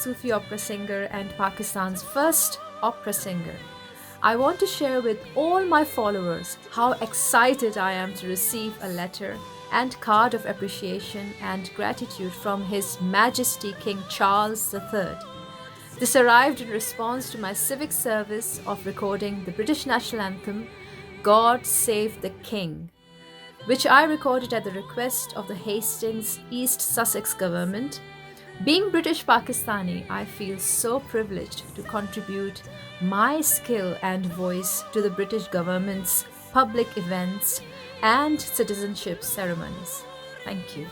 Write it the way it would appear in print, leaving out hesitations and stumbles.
Sufi opera singer and Pakistan's first opera singer, I want to share with all my followers how excited I am to receive a letter and card of appreciation and gratitude from His Majesty King Charles III. This arrived in response to my civic service of recording the British national anthem, God Save the King, which I recorded at the request of the Hastings East Sussex government. Being British-Pakistani, I feel so privileged to contribute my skill and voice to the British government's public events and citizenship ceremonies. Thank you.